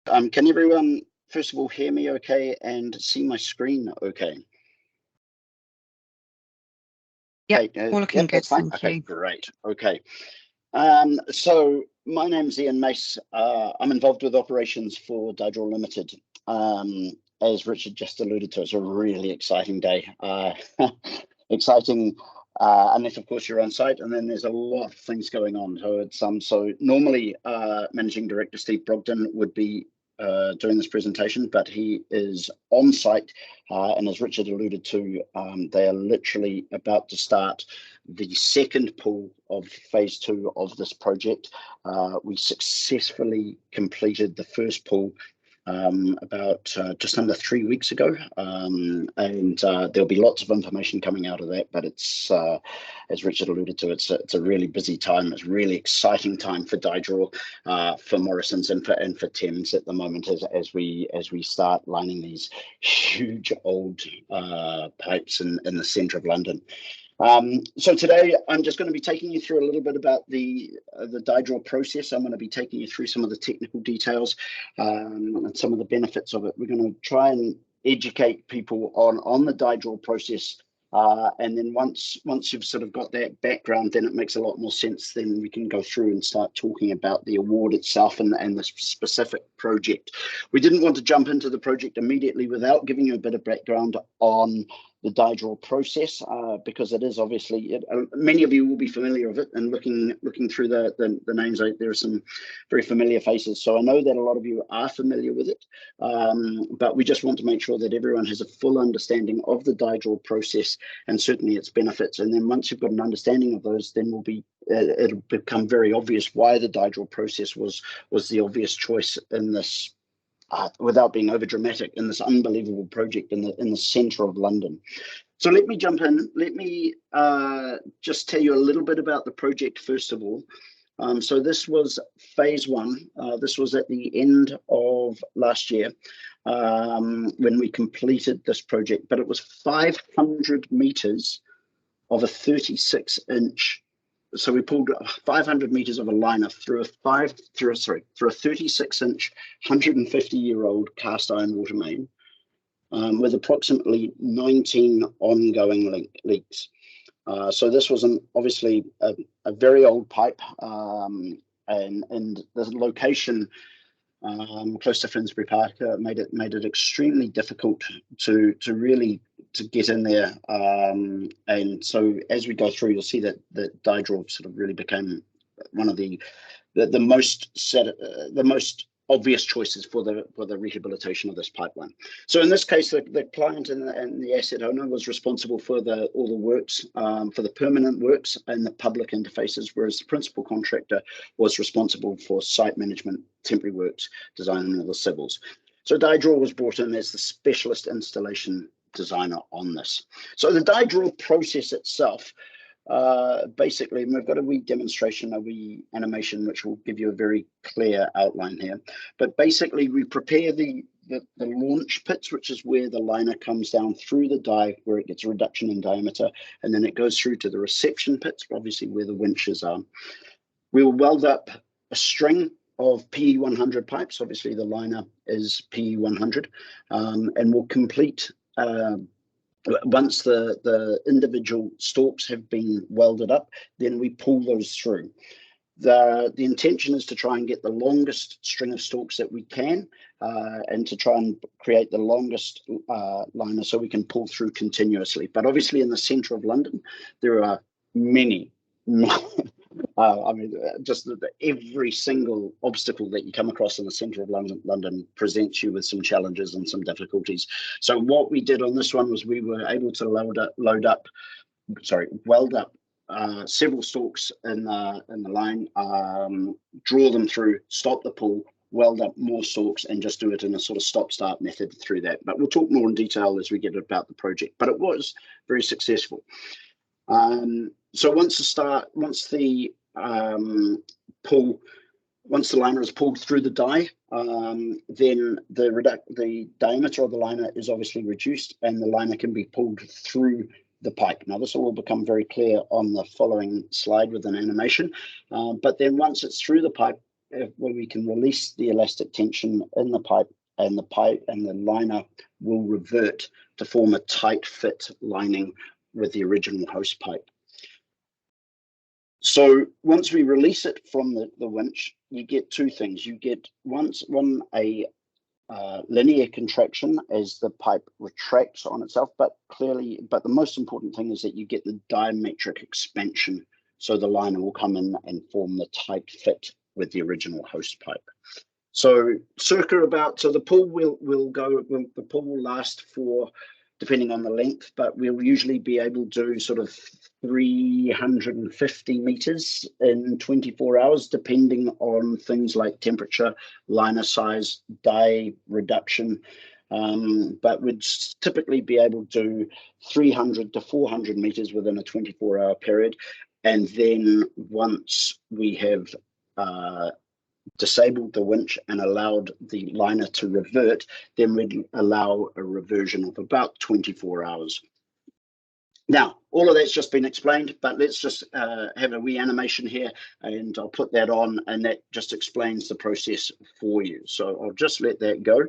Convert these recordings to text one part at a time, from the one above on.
Can everyone, first of all, hear me okay and see my screen okay? Yeah, okay, all looking good, that's fine. thank Okay, you. great. Okay. So my name's Ian Mace. I'm involved with operations for DieDraw Limited. As Richard just alluded to, it's a really exciting day. Exciting, unless of course you're on site, and then there's a lot of things going on. So it's so normally Managing Director Steve Brogden would be doing this presentation, but he is on site, and as Richard alluded to, they are literally about to start the second pool of phase 2 of this project. We successfully completed the first pool about just under 3 weeks ago, and there'll be lots of information coming out of that, but it's as Richard alluded to, it's a really busy time. It's a really exciting time for DieDraw, for Morrison's and for Thames at the moment as we start lining these huge old pipes in the centre of London. So today I'm just going to be taking you through a little bit about the DieDraw process. I'm going to be taking you through some of the technical details and some of the benefits of it. We're going to try and educate people on the DieDraw process, and then once you've sort of got that background, then it makes a lot more sense. Then we can go through and start talking about the award itself and the specific project. We didn't want to jump into the project immediately without giving you a bit of background on the DieDraw process, because it is obviously, many of you will be familiar with it, and looking through the names, there are some very familiar faces. So I know that a lot of you are familiar with it, but we just want to make sure that everyone has a full understanding of the DieDraw process and certainly its benefits. And then once you've got an understanding of those, then it'll become very obvious why the DieDraw process was the obvious choice in this. Without being over dramatic, in this unbelievable project in the centre of London. So let me jump in. Let me just tell you a little bit about the project first of all. So this was phase 1. This was at the end of last year when we completed this project, but it was 500 meters of a 36-inch. So we pulled 500 meters of a liner through a 36-inch, 150-year-old cast iron water main, with approximately 19 ongoing leaks. So this was obviously a very old pipe, and the location close to Finsbury Park made it extremely difficult to really get in there, and so as we go through, you'll see that DieDraw sort of really became one of the most obvious choices for the rehabilitation of this pipeline. So in this case, the client and the asset owner was responsible for all the works, for the permanent works and the public interfaces, whereas the principal contractor was responsible for site management, temporary works, design and all the civils. So DieDraw was brought in as the specialist installation designer on this. So the DieDraw process itself, basically, and we've got a wee demonstration, a wee animation, which will give you a very clear outline here. But basically, we prepare the launch pits, which is where the liner comes down through the die, where it gets a reduction in diameter, and then it goes through to the reception pits, obviously where the winches are. We will weld up a string of PE 100 pipes. Obviously, the liner is PE 100, and we'll complete. Once the individual stalks have been welded up, then we pull those through. The intention is to try and get the longest string of stalks that we can, and to try and create the longest liner so we can pull through continuously. But obviously in the centre of London, there are many I mean, just every single obstacle that you come across in the centre of London presents you with some challenges and some difficulties. So what we did on this one was we were able to weld up several stalks in the line, draw them through, stop the pull, weld up more stalks, and just do it in a sort of stop-start method through that. But we'll talk more in detail as we get about the project. But it was very successful. So once the liner is pulled through the die, then the diameter of the liner is obviously reduced, and the liner can be pulled through the pipe. Now this will all become very clear on the following slide with an animation, but then once it's through the pipe, where we can release the elastic tension in the pipe, and the liner will revert to form a tight fit lining with the original host pipe. So once we release it from the winch, you get two things. You get a linear contraction as the pipe retracts on itself, but the most important thing is that you get the diametric expansion. So the liner will come in and form the tight fit with the original host pipe. So the pull the pull will last for, depending on the length, but we'll usually be able to do sort of 350 meters in 24 hours, depending on things like temperature, liner size, dye reduction. But we'd typically be able to do 300 to 400 meters within a 24-hour period. And then once we have disabled the winch and allowed the liner to revert, then we'd allow a reversion of about 24 hours. Now, all of that's just been explained, but let's just have a wee animation here, and I'll put that on, and that just explains the process for you. So I'll just let that go.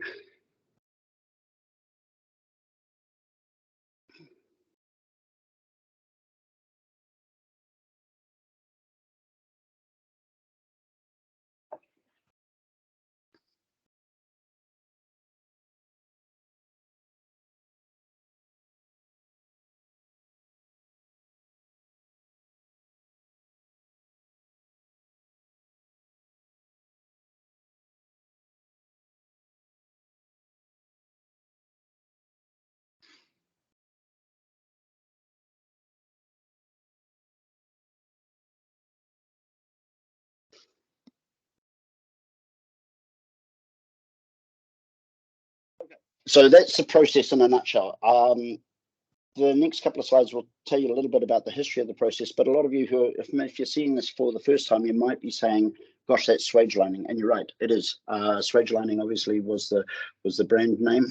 So that's the process in a nutshell. The next couple of slides will tell you a little bit about the history of the process, but a lot of you if you're seeing this for the first time, you might be saying, gosh, that's swage lining, and you're right, it is. Swage lining obviously was the brand name,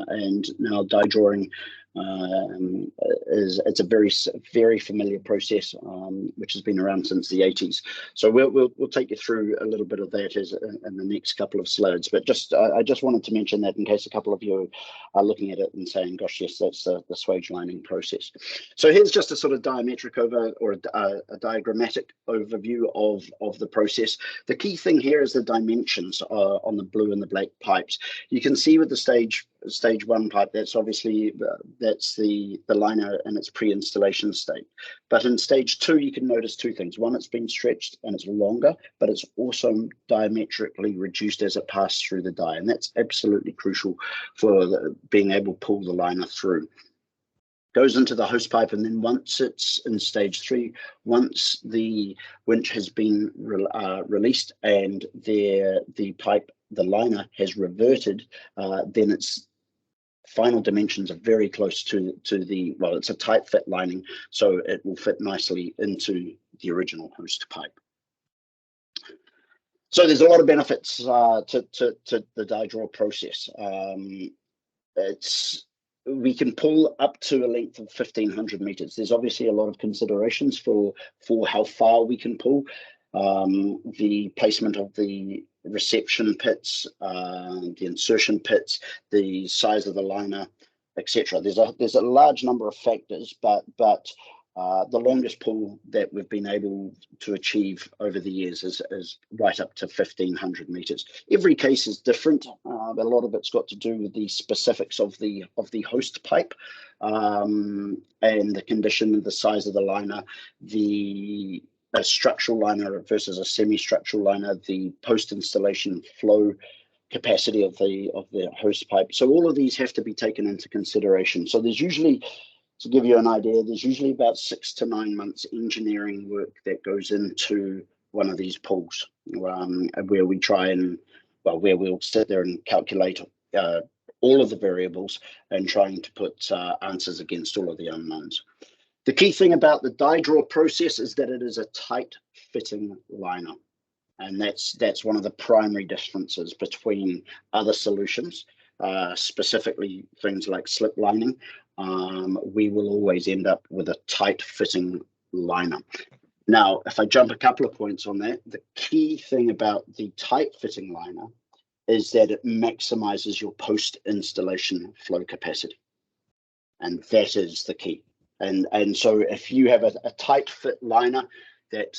and now die drawing it's a very familiar process, which has been around since the 80s. So we'll take you through a little bit of that in the next couple of slides. But I just wanted to mention that in case a couple of you are looking at it and saying, gosh, yes, that's the swage lining process. So here's just a sort of diametric a diagrammatic overview of the process. The key thing here is the dimensions on the blue and the black pipes. You can see with the stage 1 pipe, that's obviously that's the liner in its pre-installation state. But in stage 2, you can notice two things. One, it's been stretched and it's longer, but it's also diametrically reduced as it passed through the die, and that's absolutely crucial for being able to pull the liner through. Goes into the host pipe, and then once it's in stage 3, once the winch has been released and the liner has reverted, then its final dimensions are very close to it's a tight fit lining, so it will fit nicely into the original host pipe. So there's a lot of benefits to the die draw process. We can pull up to a length of 1,500 meters. There's obviously a lot of considerations for how far we can pull. The placement of the reception pits, the insertion pits, the size of the liner, etc. There's a large number of factors, but the longest pull that we've been able to achieve over the years is right up to 1,500 meters. Every case is different, but a lot of it's got to do with the specifics of the host pipe, and the condition and the size of the liner, a structural liner versus a semi-structural liner, the post-installation flow capacity of the host pipe. So all of these have to be taken into consideration. So there's usually, to give you an idea, there's usually about 6 to 9 months engineering work that goes into one of these pulls, where we try and, where we'll sit there and calculate all of the variables and trying to put answers against all of the unknowns. The key thing about the die draw process is that it is a tight fitting liner. And that's one of the primary differences between other solutions, specifically things like slip lining. We will always end up with a tight fitting liner. Now, if I jump a couple of points on that, the key thing about the tight fitting liner is that it maximizes your post-installation flow capacity. And that is the key. And so if you have a tight fit liner that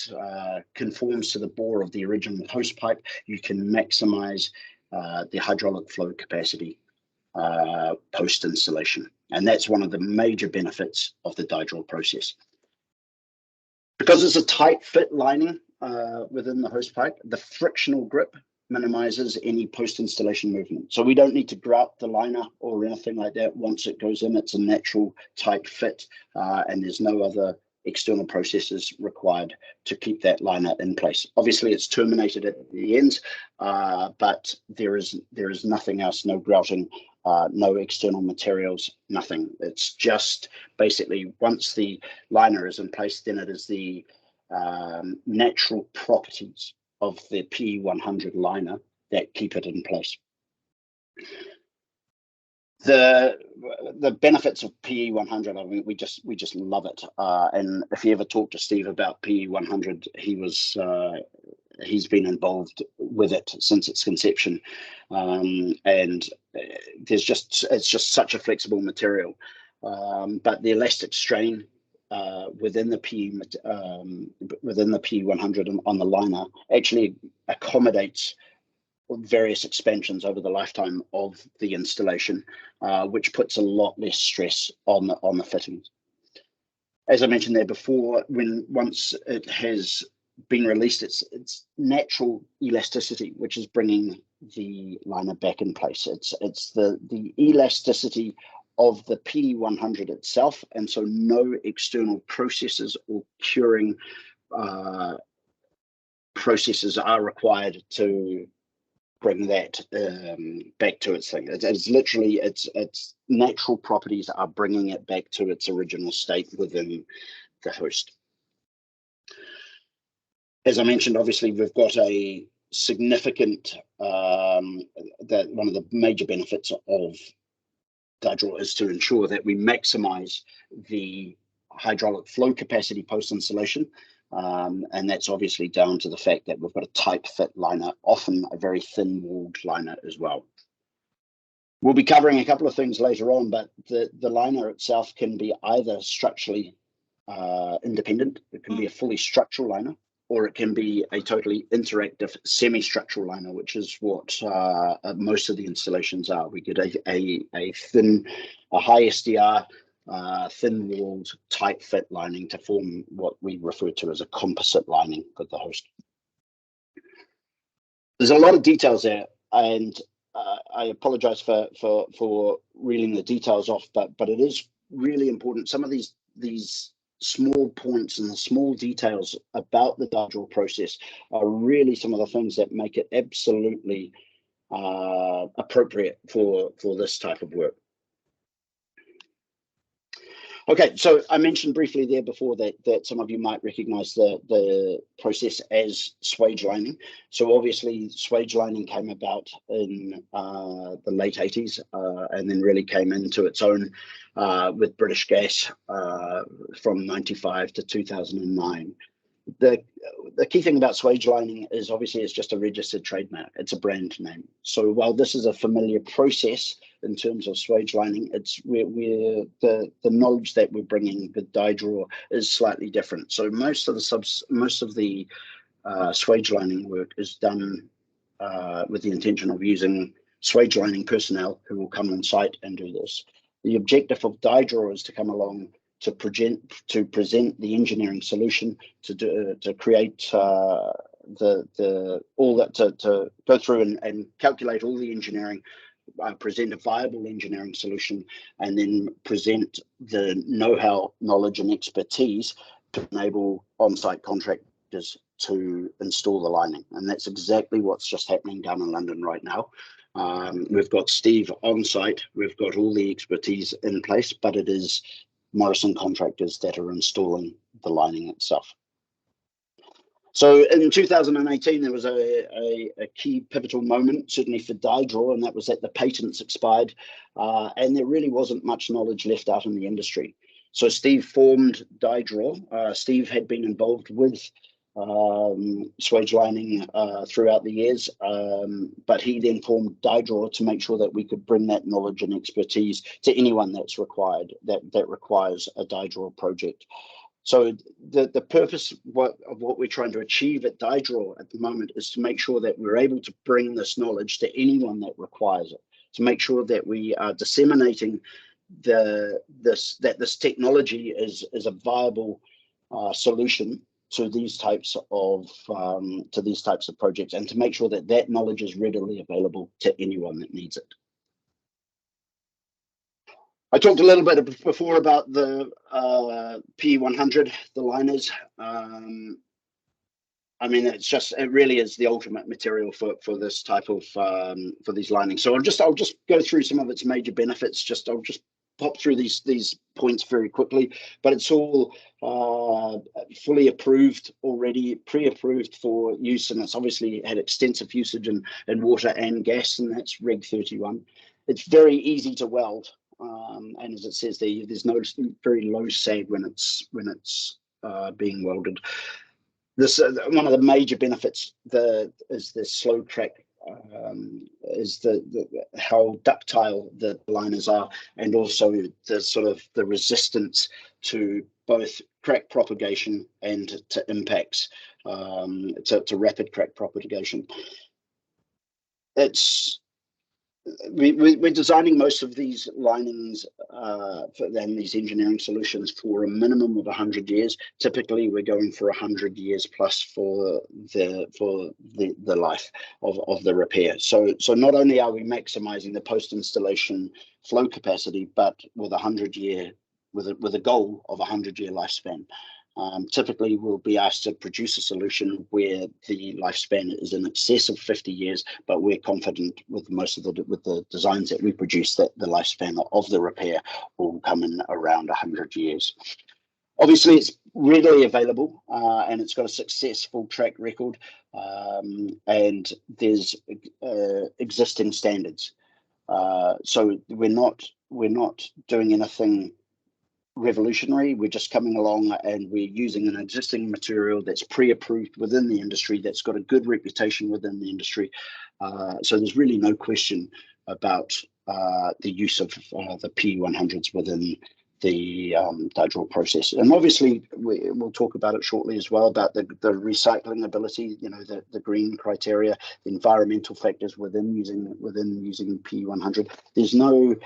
conforms to the bore of the original hose pipe, you can maximize the hydraulic flow capacity post-installation. And that's one of the major benefits of the DieDraw process. Because it's a tight fit lining within the hose pipe, the frictional grip minimizes any post-installation movement. So we don't need to grout the liner or anything like that. Once it goes in, it's a natural tight fit, and there's no other external processes required to keep that liner in place. Obviously, it's terminated at the ends, but there is nothing else, no grouting, no external materials, nothing. It's just basically once the liner is in place, then it is the natural properties of the PE100 liner that keep it in place. The benefits of PE100, I mean, we just love it. And if you ever talk to Steve about PE100, he's been involved with it since its conception, and it's just such a flexible material. But the elastic strain within the PE100 on the liner actually accommodates various expansions over the lifetime of the installation, which puts a lot less stress on the fittings. As I mentioned there before, once it has been released, it's natural elasticity, which is bringing the liner back in place. It's the elasticity of the PE100 itself, and so no external processes or curing processes are required to bring that back to its thing. It's literally its natural properties are bringing it back to its original state within the host. As I mentioned, obviously we've got a significant one of the major benefits of DieDraw is to ensure that we maximize the hydraulic flow capacity post-installation. And that's obviously down to the fact that we've got a tight fit liner, often a very thin walled liner as well. We'll be covering a couple of things later on, but the liner itself can be either structurally independent, it can be a fully structural liner, or it can be a totally interactive semi-structural liner, which is what most of the installations are. We get a high SDR, thin-walled, tight-fit lining to form what we refer to as a composite lining for the host. There's a lot of details there, and I apologize for reeling the details off, but it is really important. Some of these small points and the small details about the DieDraw process are really some of the things that make it absolutely appropriate for this type of work. Okay, so I mentioned briefly there before that some of you might recognize the process as swage lining. So obviously swage lining came about in the late 80s and then really came into its own with British Gas from 95 to 2009. The key thing about swage lining is obviously it's just a registered trademark. It's a brand name. So while this is a familiar process in terms of swage lining, the knowledge that we're bringing with DieDraw is slightly different. So most of the swage lining work is done with the intention of using swage lining personnel who will come on site and do this. The objective of DieDraw is to come along to present the engineering solution, to create to go through and calculate all the engineering, present a viable engineering solution, and then present the know-how, knowledge, and expertise to enable on-site contractors to install the lining. And that's exactly what's just happening down in London right now. We've got Steve on site, we've got all the expertise in place, but it is Morrison contractors that are installing the lining itself. So in 2018, there was a key pivotal moment, certainly for DieDraw, and that was that the patents expired, and there really wasn't much knowledge left out in the industry. So Steve formed DieDraw. Steve had been involved with swage lining throughout the years, but he then formed DieDraw to make sure that we could bring that knowledge and expertise to anyone that's required, that requires a DieDraw project. So the purpose of what we're trying to achieve at DieDraw at the moment is to make sure that we're able to bring this knowledge to anyone that requires it, to make sure that we are disseminating this technology is a viable solution to these types of projects, and to make sure that that knowledge is readily available to anyone that needs it. I talked a little bit before about the P100, the liners. I mean, it really is the ultimate material for this type of for these linings. So I'll just go through some of its major benefits. I'll just pop through these points very quickly, but it's all fully approved already, pre-approved for use, and it's obviously had extensive usage in water and gas, and that's Reg 31. It's very easy to weld. And as it says there's no very low sag when it's being welded. This one of the major benefits is the slow crack, is how ductile the liners are, and also the resistance to both crack propagation and to impacts, to rapid crack propagation. We're designing most of these linings and these engineering solutions for a minimum of 100 years. Typically, we're going for 100 years plus for the life of the repair. So not only are we maximizing the post-installation flow capacity, but with a goal of 100-year lifespan. Typically, we'll be asked to produce a solution where the lifespan is in excess of 50 years, but we're confident with the designs that we produce that the lifespan of the repair will come in around 100 years. Obviously, it's readily available, and it's got a successful track record, and there's existing standards. So we're not doing anything revolutionary. We're just coming along and we're using an existing material that's pre-approved within the industry, that's got a good reputation within the industry. So there's really no question about the use of the P100s within the DieDraw process. And obviously we'll talk about it shortly as well, about the recycling ability, the green criteria, the environmental factors within using P100.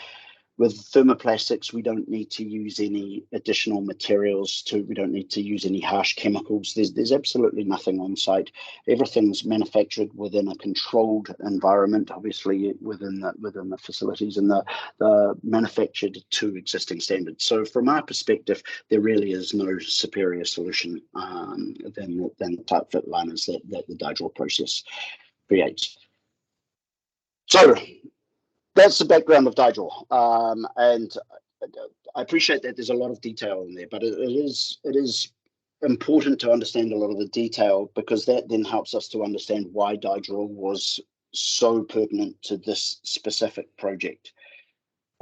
With thermoplastics, we don't need to use any additional materials. We don't need to use any harsh chemicals. There's absolutely nothing on site. Everything's manufactured within a controlled environment, obviously within the facilities, and the manufactured to existing standards. So from our perspective, there really is no superior solution than the type fit liners that the DieDraw process creates. So that's the background of DieDraw, and I appreciate that there's a lot of detail in there, but it is important to understand a lot of the detail, because that then helps us to understand why DieDraw was so pertinent to this specific project.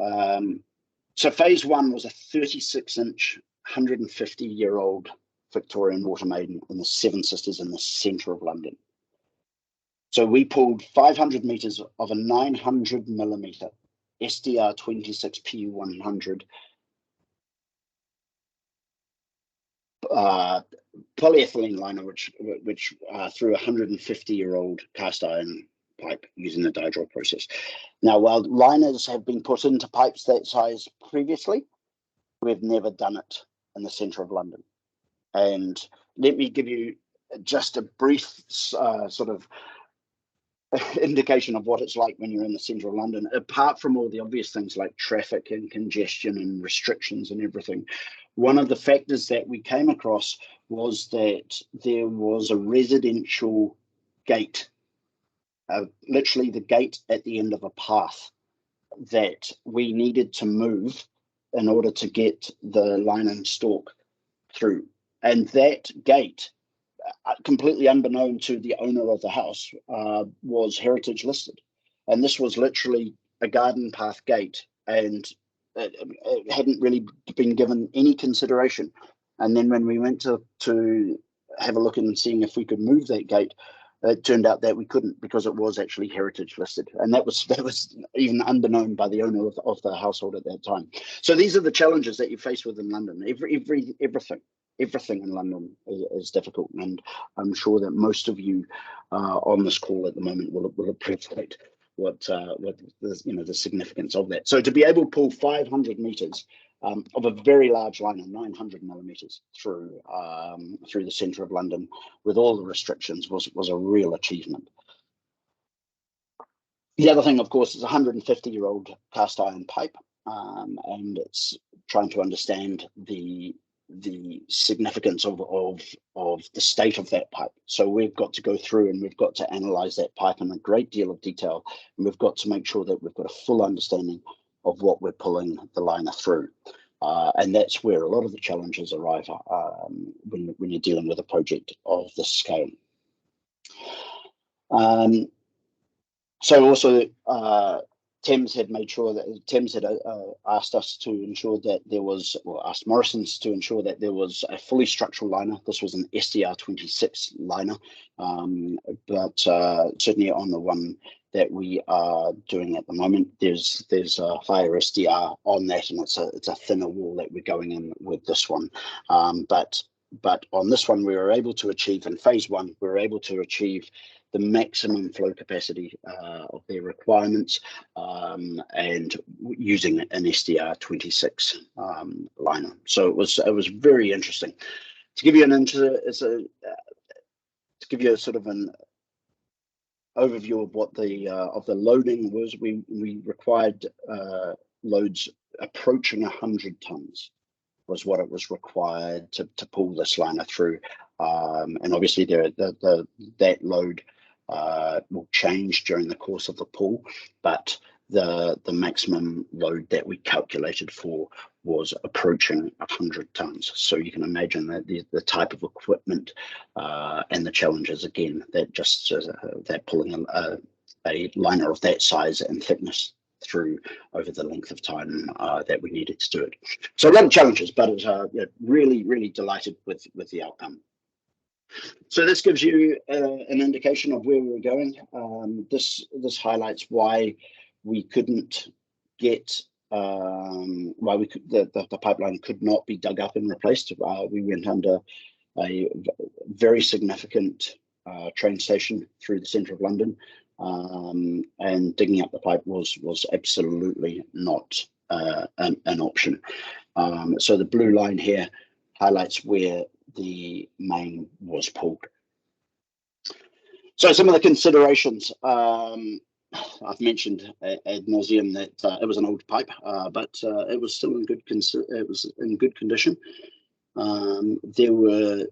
So phase one was a 36-inch, 150-year-old Victorian water main in the Seven Sisters in the centre of London. So we pulled 500 meters of a 900 millimeter SDR 26 P100 polyethylene liner, which through a 150-year-old cast iron pipe using the DieDraw process. Now, while liners have been put into pipes that size previously, we've never done it in the centre of London. And let me give you just a brief sort of indication of what it's like when you're in the centre of London, apart from all the obvious things like traffic and congestion and restrictions and everything. One of the factors that we came across was that there was a residential gate, literally the gate at the end of a path, that we needed to move in order to get the line and stalk through. And that gate, completely unbeknown to the owner of the house, was heritage listed. And this was literally a garden path gate, and it hadn't really been given any consideration. And then when we went to have a look and seeing if we could move that gate, it turned out that we couldn't, because it was actually heritage listed, and that was even unbeknown by the owner of the household at that time. So these are the challenges that you face within London. Everything in London is difficult, and I'm sure that most of you on this call at the moment will appreciate what the significance of that. So to be able to pull 500 meters of a very large liner, 900 millimeters through the centre of London with all the restrictions was a real achievement. The other thing, of course, is a 150-year-old cast iron pipe, and it's trying to understand the significance of the state of that pipe. So we've got to go through and we've got to analyze that pipe in a great deal of detail, and we've got to make sure that we've got a full understanding of what we're pulling the liner through. And that's where a lot of the challenges arrive when you're dealing with a project of this scale. So also, Thames had made sure that Thames had asked us to ensure that there was, or asked Morrison's to ensure that there was a fully structural liner. This was an SDR26 liner, but certainly on the one that we are doing at the moment, there's a higher SDR on that, and it's a thinner wall that we're going in with this one. But on this one, we were able to achieve, in phase one, we were able to achieve the maximum flow capacity of their requirements, and using an SDR26 liner. So it was very interesting. To give you a sort of an overview of what the loading was, we required loads approaching 100 tons was what it was required to pull this liner through, and obviously that load will change during the course of the pull, but the maximum load that we calculated for was approaching 100 tons. So you can imagine that the type of equipment and the challenges, again, that pulling a liner of that size and thickness through over the length of time that we needed to do it. So a lot of challenges, but it's really delighted with the outcome. So this gives you an indication of where we're going. This highlights why we couldn't get the pipeline could not be dug up and replaced. We went under a very significant train station through the centre of London, and digging up the pipe was absolutely not an option. So the blue line here highlights where the main was pulled. So some of the considerations, I've mentioned ad nauseum that it was an old pipe, but it was still in good condition. There were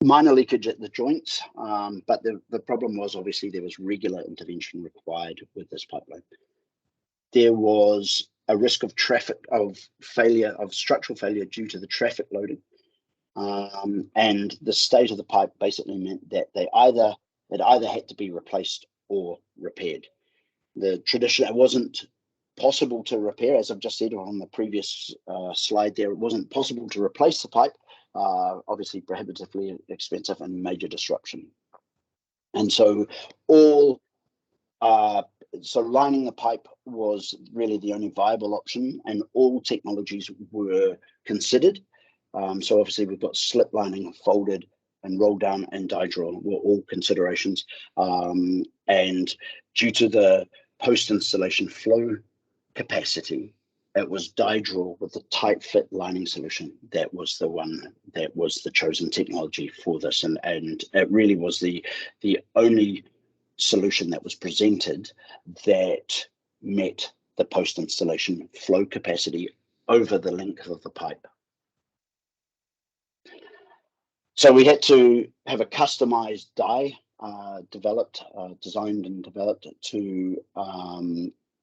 minor leakage at the joints, but the problem was obviously there was regular intervention required with this pipeline. There was a risk of structural failure due to the traffic loading, and the state of the pipe basically meant that it either had to be replaced or repaired. It wasn't possible to repair, as I've just said on the previous slide there. It wasn't possible to replace the pipe, obviously prohibitively expensive and major disruption. And so lining the pipe was really the only viable option, and all technologies were considered. So obviously we've got slip lining, folded and roll down, and DieDraw were all considerations. And due to the post-installation flow capacity, it was DieDraw with the tight fit lining solution that was the one that was the chosen technology for this, and it really was the only solution that was presented that met the post-installation flow capacity over the length of the pipe. So we had to have a customized die designed and developed to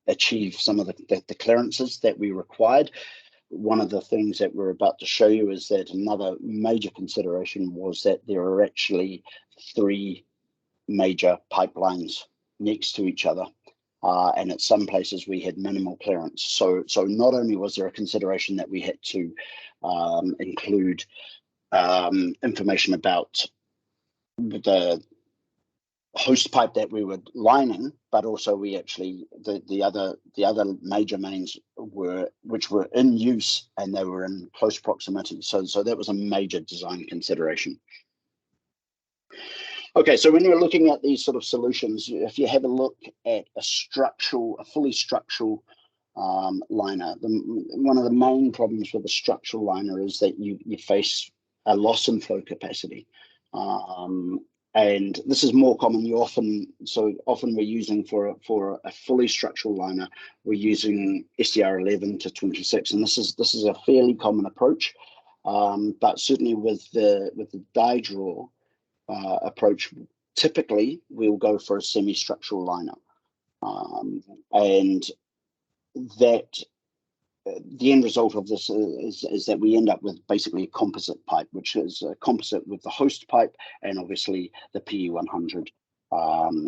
achieve some of the clearances that we required. One of the things that we're about to show you is that another major consideration was that there are actually 3 major pipelines next to each other, and at some places we had minimal clearance. So not only was there a consideration that we had to include information about the host pipe that we were lining, but also we actually the other major mains which were in use and they were in close proximity. So that was a major design consideration. Okay, so when we're looking at these sort of solutions, if you have a look at a fully structural liner, one of the main problems with a structural liner is that you face a loss in flow capacity. And this is more common. Often we're using for a fully structural liner, we're using SDR 11 to 26, and this is a fairly common approach. But certainly with the DieDraw approach, typically we'll go for a semi-structural liner, and that the end result of this is that we end up with basically a composite pipe, which is a composite with the host pipe and obviously the PE100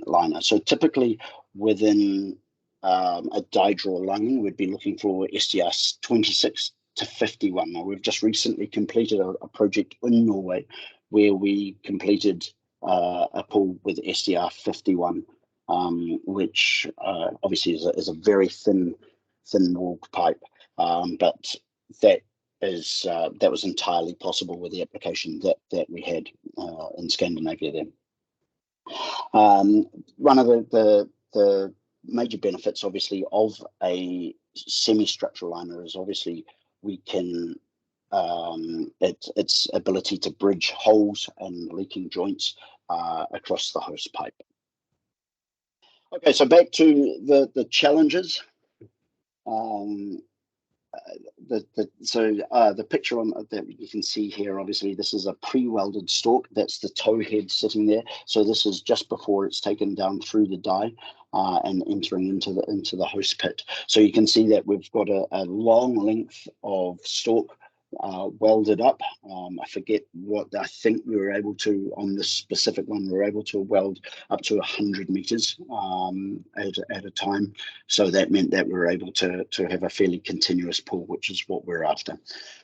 liner. So typically within a DieDraw lining, we'd be looking for SDR 26 to 51. Now, we've just recently completed a project in Norway where we completed a pool with SDR 51, which obviously is a very thin walled pipe. But that was entirely possible with the application that we had in Scandinavia then. One of the major benefits, obviously, of a semi-structural liner is obviously we can its ability to bridge holes and leaking joints across the host pipe. Okay, so back to the challenges. The picture that you can see here, obviously, this is a pre-welded stalk. That's the tow head sitting there. So this is just before it's taken down through the die and entering into the host pit. So you can see that we've got a long length of stalk welded up. I forget what I think we were able to on this specific one. We were able to weld up to 100 meters at a time. So that meant that we were able to have a fairly continuous pull, which is what we're after.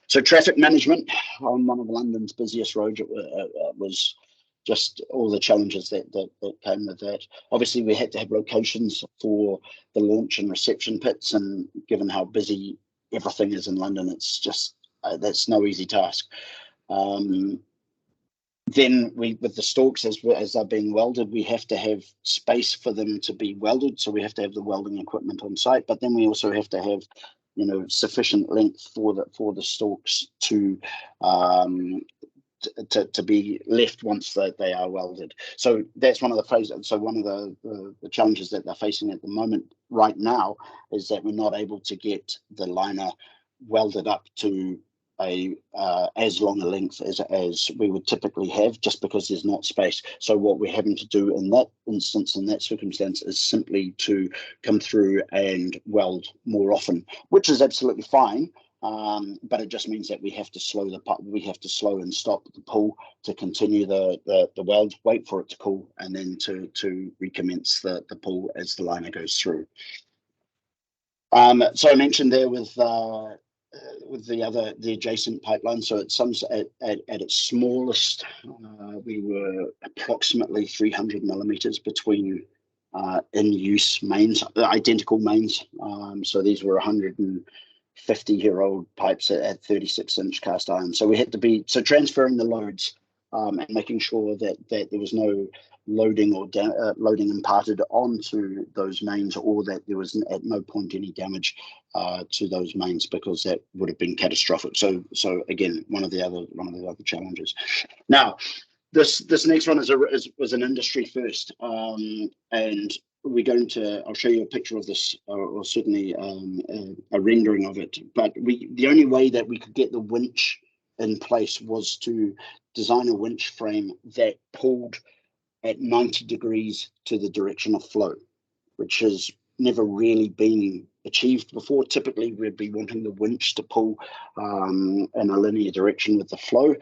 So traffic management on one of London's busiest roads, it was just all the challenges that came with that. Obviously, we had to have locations for the launch and reception pits, and given how busy everything is in London, it's just that's no easy task. Then with the stalks, as they're being welded, we have to have space for them to be welded. So we have to have the welding equipment on site, but then we also have to have, sufficient length for the stalks to be left once they are welded. So that's one of the phases. So one of the challenges that they're facing at the moment right now is that we're not able to get the liner welded up to as long a length as we would typically have, just because there's not space. So what we're having to do in that instance, in that circumstance, is simply to come through and weld more often, which is absolutely fine. But it just means that we have to slow and stop the pull to continue the weld, wait for it to cool, and then to recommence the pull as the liner goes through. So I mentioned there with the adjacent pipeline. So at its smallest, we were approximately 300 millimeters between in use mains, identical mains. So these were 150-year-old pipes at 36-inch cast iron. So we had to be transferring the loads and making sure that there was no loading or loading imparted onto those mains, or that there was at no point any damage to those mains, because that would have been catastrophic. So again, one of the other challenges. Now, this next one was an industry first, and I'll show you a picture of this, or certainly a rendering of it. But the only way that we could get the winch in place was to design a winch frame that pulled at 90 degrees to the direction of flow, which has never really been achieved before. Typically, we'd be wanting the winch to pull in a linear direction with the flow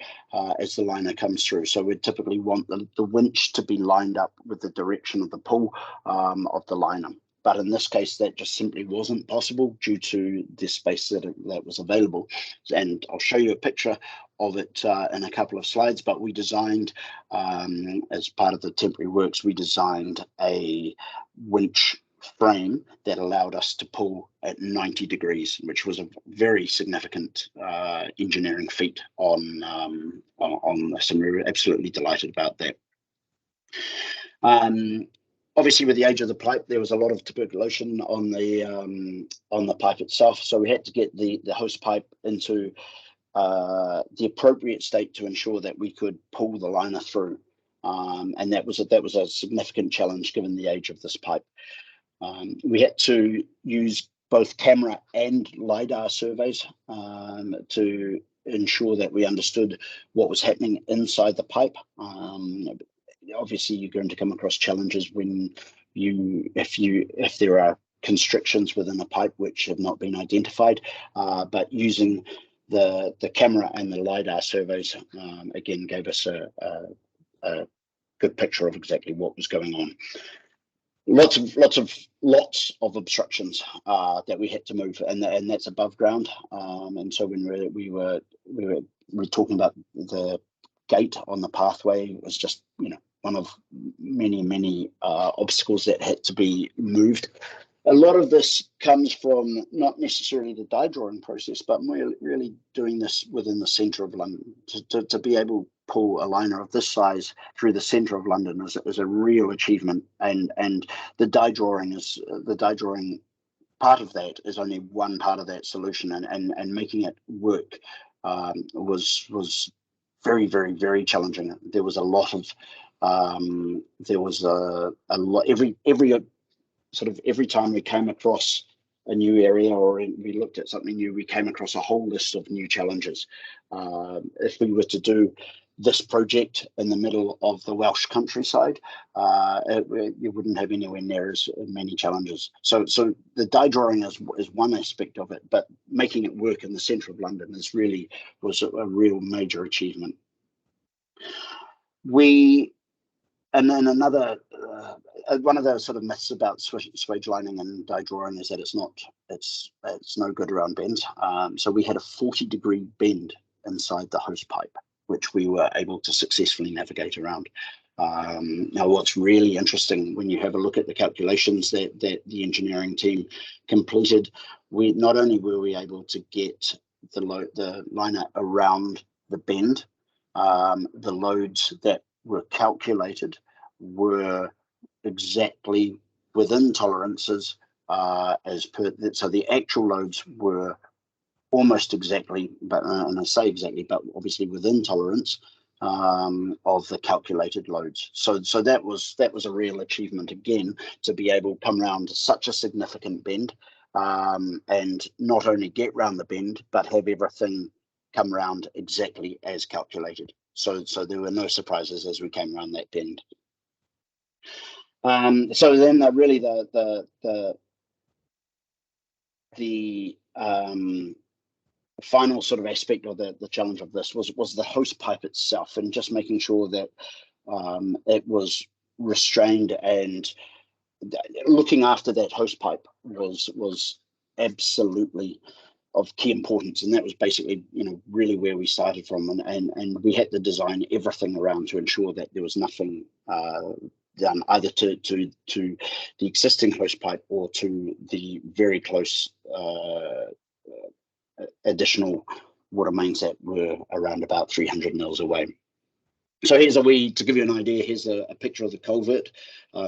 as the liner comes through. So we'd typically want the winch to be lined up with the direction of the pull of the liner. but in this case, that just simply wasn't possible due to the space that was available. And I'll show you a picture of it in a couple of slides, but we designed, as part of the temporary works, we designed a winch frame that allowed us to pull at 90 degrees, which was a very significant engineering feat on this, and we were absolutely delighted about that. Obviously, with the age of the pipe, there was a lot of tuberculation on the pipe itself, so we had to get the hose pipe into the appropriate state to ensure that we could pull the liner through, and that was a significant challenge given the age of this pipe. We had to use both camera and LiDAR surveys to ensure that we understood what was happening inside the pipe. Obviously, you're going to come across challenges when if there are constrictions within a pipe which have not been identified, but using the camera and the LiDAR surveys again gave us a good picture of exactly what was going on. Lots of obstructions that we had to move, and that's above ground. And so when we were talking about the gate on the pathway, it was just one of many obstacles that had to be moved. A lot of this comes from not necessarily the die drawing process, but really doing this within the centre of London. To be able to pull a liner of this size through the centre of London is a real achievement, and the die drawing part of that is only one part of that solution, and making it work was very challenging. There was a lot of every time we came across a new area or we looked at something new, we came across a whole list of new challenges. If we were to do this project in the middle of the Welsh countryside, you wouldn't have anywhere near as many challenges. So the die drawing is one aspect of it, but making it work in the centre of London was a real major achievement. And then another one of the sort of myths about swage lining and die drawing is that it's no good around bends. So we had a 40-degree bend inside the hose pipe, which we were able to successfully navigate around. Now, what's really interesting when you have a look at the calculations that the engineering team completed, not only were we able to get the liner around the bend, the loads that were calculated were exactly within tolerances so the actual loads were almost exactly, but and I say exactly, but obviously within tolerance of the calculated loads. So that was a real achievement again, to be able to come around such a significant bend and not only get round the bend, but have everything come around exactly as calculated. So there were no surprises as we came around that bend. So then really the final sort of aspect of the challenge of this was the hose pipe itself, and just making sure that it was restrained, and looking after that hose pipe was absolutely of key importance. And that was basically really where we started from, and we had to design everything around to ensure that there was nothing done either to the existing hose pipe or to the very close additional water mains that were around about 300 mils away. So to give you an idea, here's a picture of the culvert.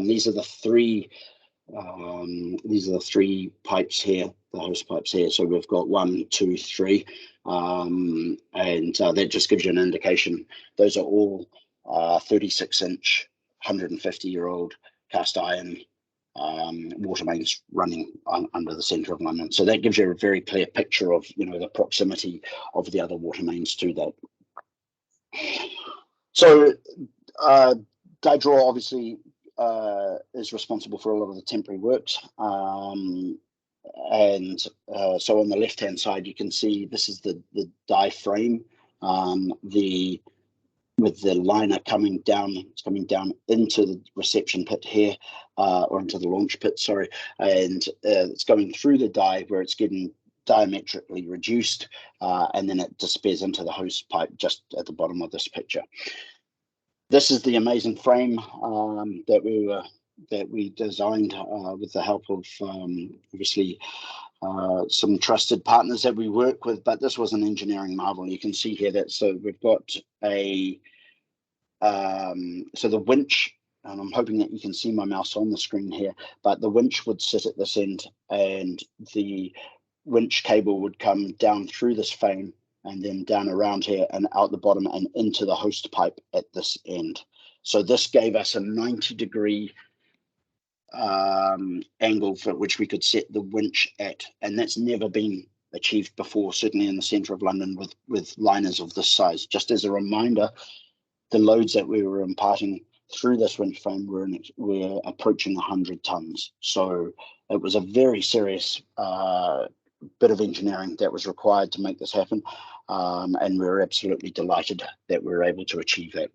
These are the three pipes here, the hose pipes here. So we've got 1, 2, 3, and that just gives you an indication. Those are all 36-inch, 150-year-old cast iron water mains running under the centre of London. So that gives you a very clear picture of the proximity of the other water mains to that. So DieDraw obviously is responsible for a lot of the temporary works, and so on the left hand side you can see this is the die frame. The with the liner coming down. It's coming down into the reception pit here, or into the launch pit, sorry, and it's going through the die where it's getting diametrically reduced, and then it disappears into the hose pipe just at the bottom of this picture. This is the amazing frame that we designed with the help of obviously some trusted partners that we work with, but this was an engineering marvel. You can see here that, so we've got a so the winch, and I'm hoping that you can see my mouse on the screen here, but the winch would sit at this end, and the winch cable would come down through this frame and then down around here and out the bottom and into the host pipe at this end. So this gave us a 90-degree angle for which we could set the winch at, and that's never been achieved before, certainly in the centre of London with liners of this size. Just as a reminder, the loads that we were imparting through this winch frame were approaching 100 tons. So it was a very serious bit of engineering that was required to make this happen, and we were absolutely delighted that we were able to achieve that.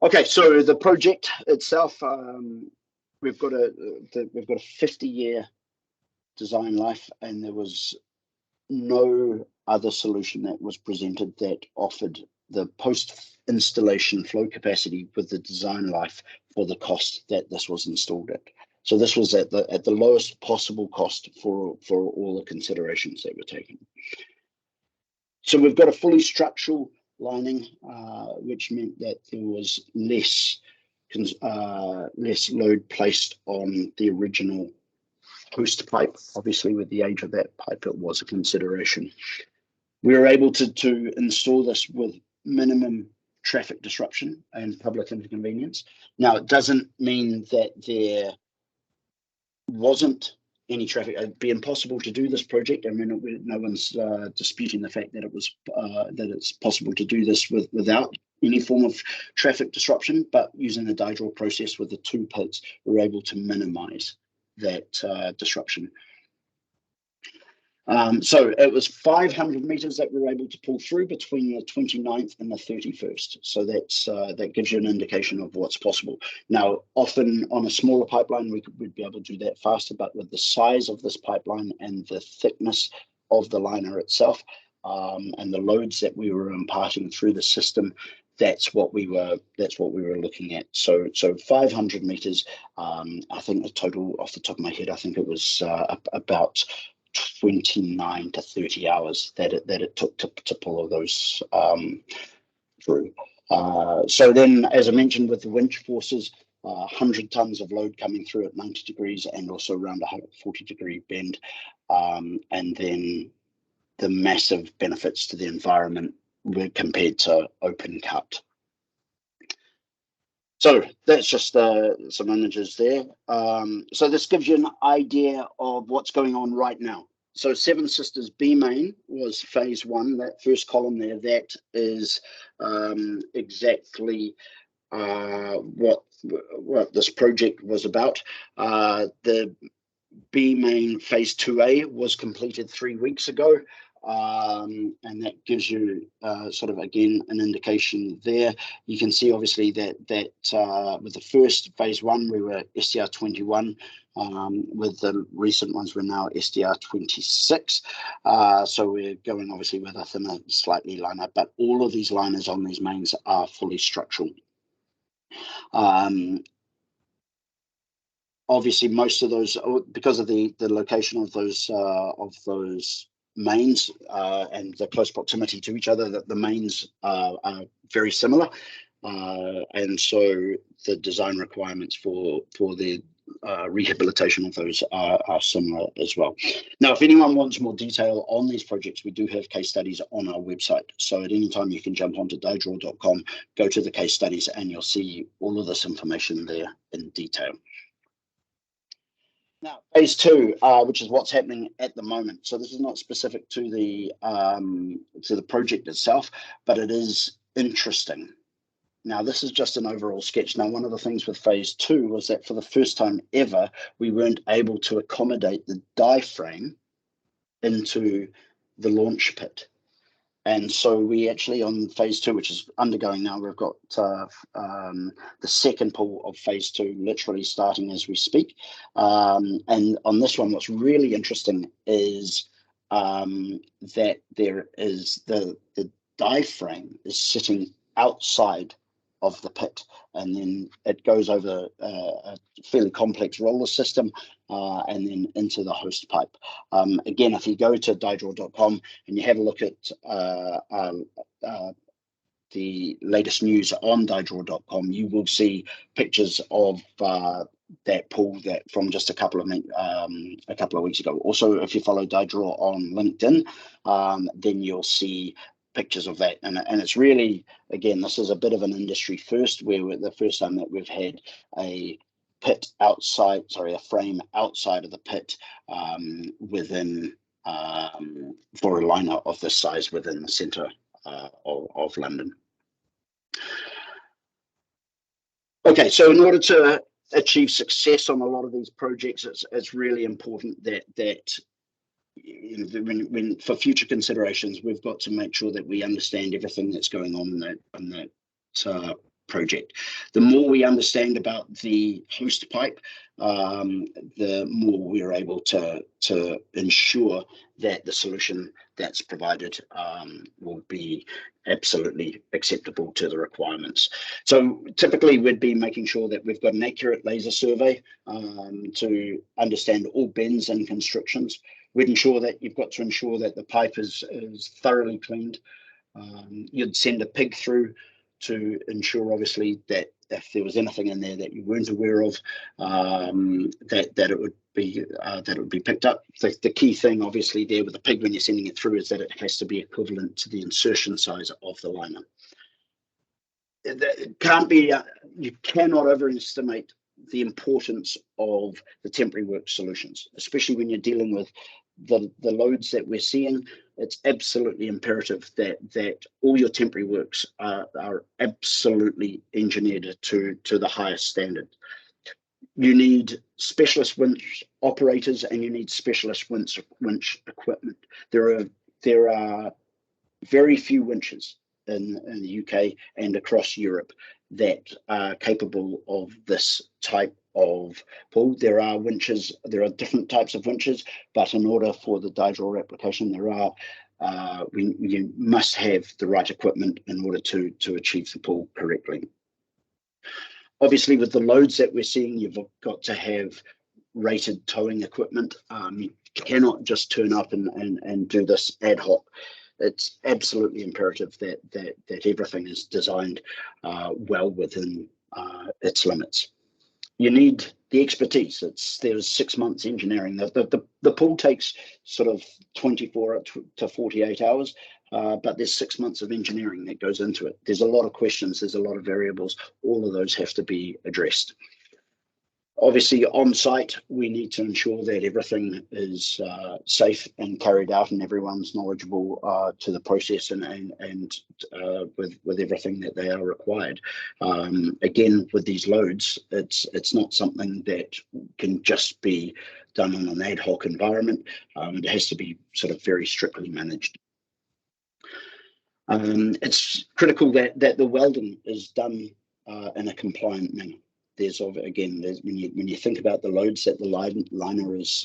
Okay, so the project itself, we've got a 50-year design life, and there was no other solution that was presented that offered the post-installation flow capacity with the design life for the cost that this was installed at. So this was at the lowest possible cost for all the considerations that were taken. So we've got a fully structural lining, which meant that there was less load placed on the original host pipe. Obviously, with the age of that pipe, it was a consideration. We were able to install this with minimum traffic disruption and public inconvenience. Now, it doesn't mean that there wasn't any traffic. It'd be impossible to do this project. I mean, no one's disputing the fact that it was that it's possible to do this without any form of traffic disruption, but using the DieDraw process with the two pits, we're able to minimize that disruption. So it was 500 meters that we were able to pull through between the 29th and the 31st. So that gives you an indication of what's possible. Now, often on a smaller pipeline, we'd be able to do that faster, but with the size of this pipeline and the thickness of the liner itself, and the loads that we were imparting through the system, that's what we were looking at. So 500 meters. I think the total, off the top of my head, I think it was about 29 to 30 hours that it took to pull all those through. So then, as I mentioned, with the winch forces, 100 tons of load coming through at 90 degrees and also around a 40-degree bend, and then the massive benefits to the environment compared to open cut. So that's just some images there. So this gives you an idea of what's going on right now. So Seven Sisters B main was phase one. That first column there, that is exactly what this project was about. The B main phase 2A was completed 3 weeks ago. And that gives you sort of, again, an indication there. You can see obviously that with the first phase one, we were SDR 21. With the recent ones, we're now SDR 26. So we're going obviously with a thinner, slightly liner, but all of these liners on these mains are fully structural. Obviously, most of those, because of the location of those mains and the close proximity to each other, that the mains are very similar, and so the design requirements for the rehabilitation of those are similar as well. Now, if anyone wants more detail on these projects, we do have case studies on our website. So at any time you can jump onto DieDraw.com, go to the case studies, and you'll see all of this information there in detail. Now, phase two, which is what's happening at the moment. So this is not specific to the project itself, but it is interesting. Now, this is just an overall sketch. Now, one of the things with phase two was that for the first time ever, we weren't able to accommodate the diaphragm into the launch pit. And so we actually on phase 2, which is undergoing now, we've got the second pool of phase 2 literally starting as we speak. And on this one, what's really interesting is that there is the diaphragm is sitting outside of the pit, and then it goes over a fairly complex roller system and then into the host pipe. Again, if you go to DieDraw.com and you have a look at the latest news on DieDraw.com, you will see pictures of that pool that from just a couple of weeks ago. Also, if you follow DieDraw on LinkedIn, then you'll see pictures of that, and it's really, again, this is a bit of an industry first, where we're the first time that we've had a frame outside of the pit within for a liner of this size within the centre of London. Okay, so in order to achieve success on a lot of these projects, it's really important that when for future considerations, we've got to make sure that we understand everything that's going on in that project. The more we understand about the host pipe, the more we're able to ensure that the solution that's provided will be absolutely acceptable to the requirements. So typically we'd be making sure that we've got an accurate laser survey to understand all bends and constrictions. We'd ensure that you've got to ensure that the pipe is thoroughly cleaned. You'd send a pig through to ensure, obviously, that if there was anything in there that you weren't aware of, that it would be picked up. The key thing, obviously, there with the pig when you're sending it through is that it has to be equivalent to the insertion size of the liner. It can't be. You cannot overestimate the importance of the temporary work solutions, especially when you're dealing with the loads that we're seeing. It's absolutely imperative that all your temporary works are absolutely engineered to the highest standard. You need specialist winch operators and you need specialist winch equipment. There are very few winches in the UK and across Europe that are capable of this type of pull. There are winches, there are different types of winches, but in order for the DieDraw application, you must have the right equipment in order to achieve the pull correctly. Obviously, with the loads that we're seeing, you've got to have rated towing equipment. You cannot just turn up and do this ad hoc. It's absolutely imperative that everything is designed well within its limits. You need the expertise. There's 6 months engineering. The pull takes sort of 24 to 48 hours, but there's 6 months of engineering that goes into it. There's a lot of questions. There's a lot of variables. All of those have to be addressed. Obviously, on site, we need to ensure that everything is safe and carried out, and everyone's knowledgeable to the process and with everything that they are required. Again, with these loads, it's not something that can just be done in an ad hoc environment. It has to be sort of very strictly managed. It's critical that the welding is done in a compliant manner. When you think about the loads that the liner is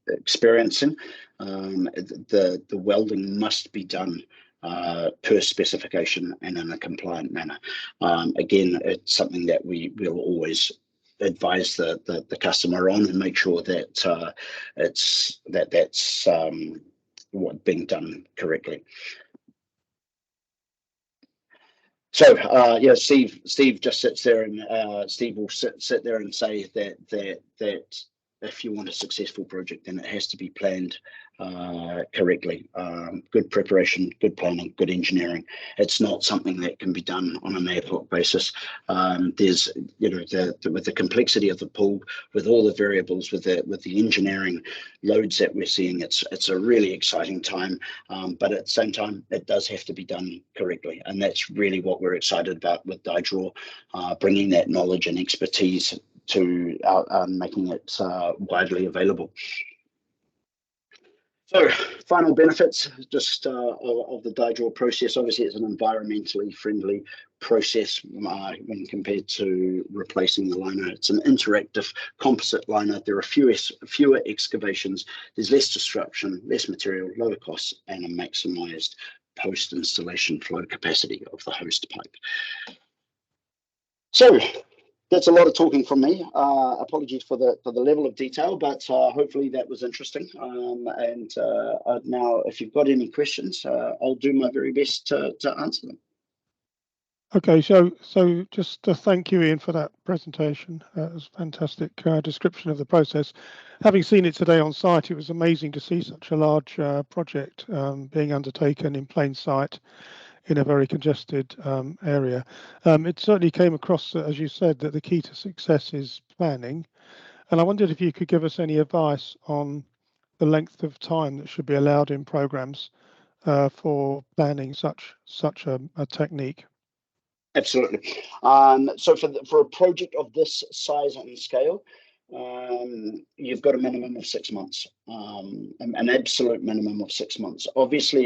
experiencing, the welding must be done per specification and in a compliant manner. Again, it's something that we will always advise the customer on and make sure that that's being done correctly. So yeah, Steve just sits there, and Steve will sit there and say that if you want a successful project, then it has to be planned correctly. Good preparation, good planning, good engineering. It's not something that can be done on an ad hoc basis. There's, with the complexity of the pool, with all the variables, with the engineering loads that we're seeing, it's a really exciting time. But at the same time, it does have to be done correctly, and that's really what we're excited about with DieDraw, bringing that knowledge and expertise to making it widely available. So, final benefits just of the DieDraw process. Obviously, it's an environmentally friendly process when compared to replacing the liner. It's an interactive composite liner. There are fewer excavations. There's less disruption, less material, lower costs, and a maximised post-installation flow capacity of the host pipe. So, that's a lot of talking from me. Apologies for the level of detail, but hopefully that was interesting. Now, if you've got any questions, I'll do my very best to answer them. Okay, so just to thank you, Ian, for that presentation. It was a fantastic description of the process. Having seen it today on site, it was amazing to see such a large project being undertaken in plain sight in a very congested area. It certainly came across, as you said, that the key to success is planning. And I wondered if you could give us any advice on the length of time that should be allowed in programs for planning such a technique. Absolutely. So for a project of this size and scale, you've got a minimum of 6 months, an absolute minimum of 6 months. Obviously,